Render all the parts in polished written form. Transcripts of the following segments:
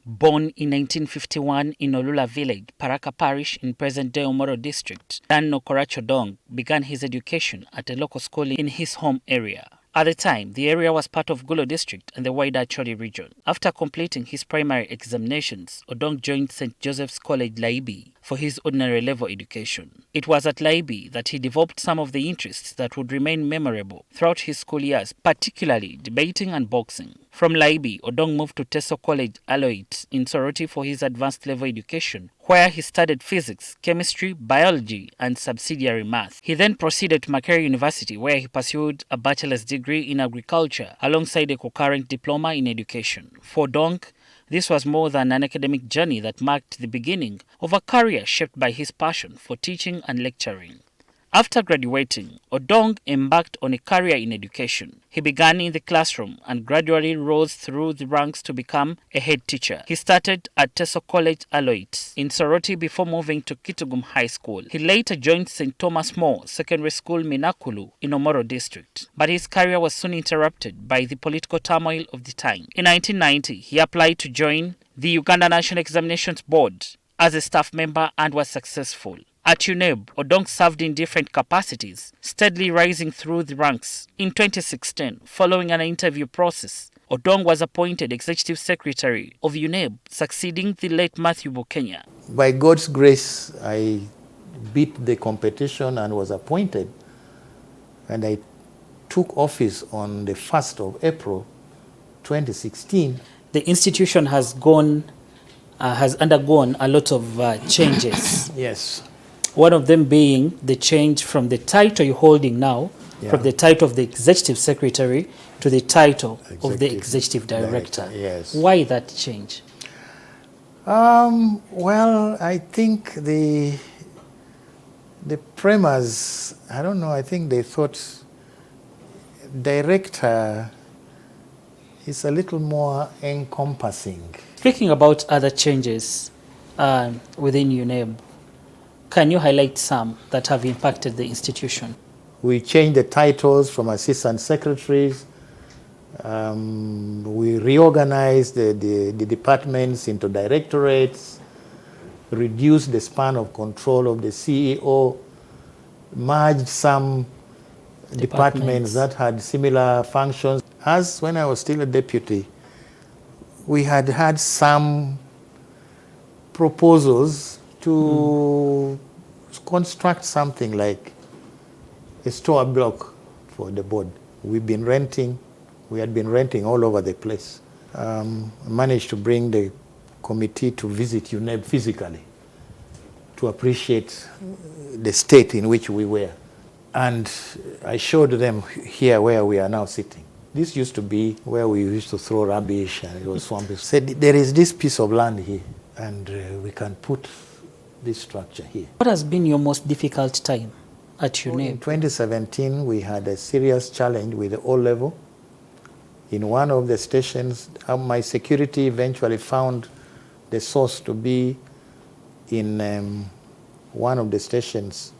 Born in 1951 in Olula village, Paraka Parish in present-day Omoro district, Dan Nokrach Odong began his education at a local school in his home area. At the time, the area was part of Gulo district and the wider Choli region. After completing his primary examinations, Odong joined St. Joseph's College, Laibi, for his ordinary level education. It was at Laibi that he developed some of the interests that would remain memorable throughout his school years, particularly debating and boxing. From Laibi, Odong moved to Teso College, Aloit, in Soroti for his advanced level education, where he studied physics, chemistry, biology, and subsidiary math. He then proceeded to Makerere University, where he pursued a bachelor's degree in agriculture alongside a concurrent diploma in education. For Odong, this was more than an academic journey that marked the beginning of a career shaped by his passion for teaching and lecturing. After graduating, Odong embarked on a career in education. He began in the classroom and gradually rose through the ranks to become a head teacher. He started at Teso College, Aloit, in Soroti before moving to Kitugum High School. He later joined St. Thomas More Secondary School, Minakulu, in Omoro district. But his career was soon interrupted by the political turmoil of the time. In 1990, he applied to join the Uganda National Examinations Board as a staff member and was successful. At UNEB, Odong served in different capacities, steadily rising through the ranks. In 2016, following an interview process, Odong was appointed Executive Secretary of UNEB, succeeding the late Matthew Bukenya. By God's grace, I beat the competition and was appointed. And I took office on the 1st of April, 2016. The institution has undergone a lot of changes. Yes. One of them being the change from the title you're holding now, from the title of the Executive Secretary to the title of the Executive Director. Yes. Why that change? Well, I think the premise, I don't know, I think they thought director is a little more encompassing. Speaking about other changes within UNEB, can you highlight some that have impacted the institution? We changed the titles from assistant secretaries. We reorganized the departments into directorates, reduced the span of control of the CEO, merged some departments that had similar functions. As when I was still a deputy, we had some proposals to construct something like a store block for the board. We had been renting all over the place. Managed to bring the committee to visit UNEB physically to appreciate the state in which we were. And I showed them here where we are now sitting. This used to be where we used to throw rubbish and it was swampy. Said, there is this piece of land here and we can put this structure here. What has been your most difficult time at UNEB? In 2017, we had a serious challenge with the O level. In one of the stations, my security eventually found the source to be in one of the stations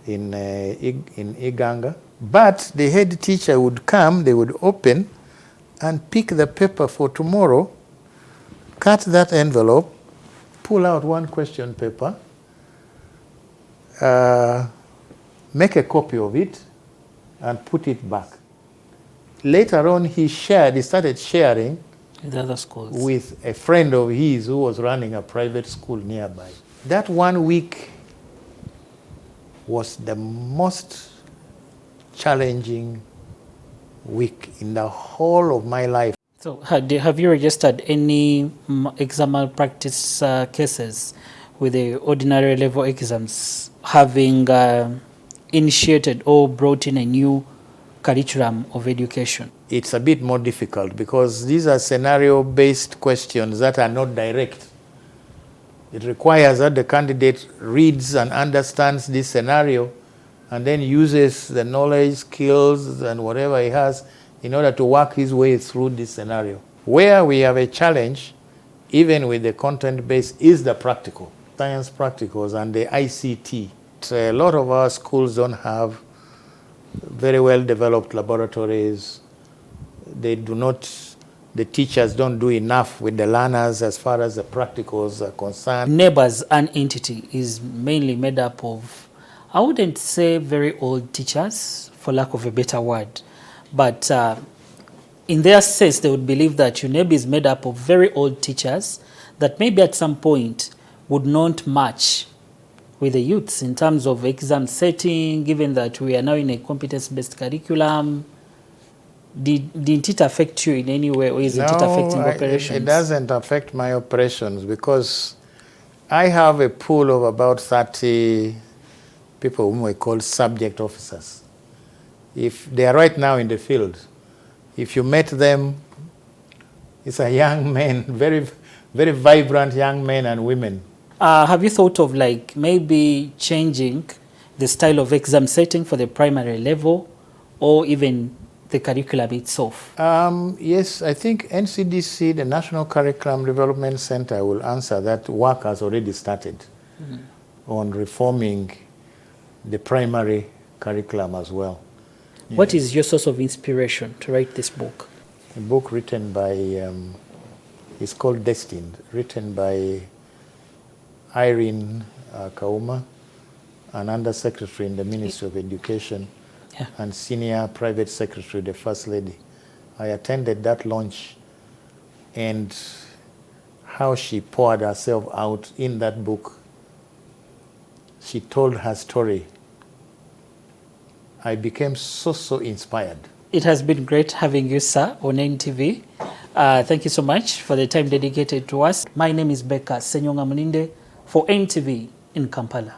in Iganga. But the head teacher would come, they would open and pick the paper for tomorrow, cut that envelope, pull out one question paper, make a copy of it, and put it back. Later on, he started sharing with other schools, with a friend of his who was running a private school nearby. That 1 week was the most challenging week in the whole of my life. So have you registered any exam malpractice cases with the ordinary level exams, having initiated or brought in a new curriculum of education? It's a bit more difficult because these are scenario-based questions that are not direct. It requires that the candidate reads and understands this scenario and then uses the knowledge, skills, and whatever he has in order to work his way through this scenario. Where we have a challenge, even with the content base, is the practical, science practicals and the ICT. A lot of our schools don't have very well developed laboratories. They do not the teachers don't do enough with the learners as far as the practicals are concerned. UNEB as an entity is mainly made up of, I wouldn't say very old teachers, for lack of a better word, but in their sense, they would believe that UNEB is made up of very old teachers that maybe at some point would not match with the youths in terms of exam setting, given that we are now in a competence-based curriculum. Didn't it affect you in any way, or is it affecting operations? It doesn't affect my operations because I have a pool of about 30 people whom we call subject officers. If they are right now in the field, if you met them, it's a young men, very, very vibrant young men and women. Have you thought of like maybe changing the style of exam setting for the primary level, or even the curriculum itself? Yes, I think NCDC, the National Curriculum Development Center, will answer that. Work has already started on reforming the primary curriculum as well. What is your source of inspiration to write this book? A book written by, it's called Destined, written by Irene Kauma, an Undersecretary in the Ministry of Education, and Senior Private Secretary, the First Lady. I attended that launch, and how she poured herself out in that book. She told her story. I became so inspired. It has been great having you, sir, on NTV. Thank you so much for the time dedicated to us. My name is Ssenyonga Mulinde for NTV in Kampala.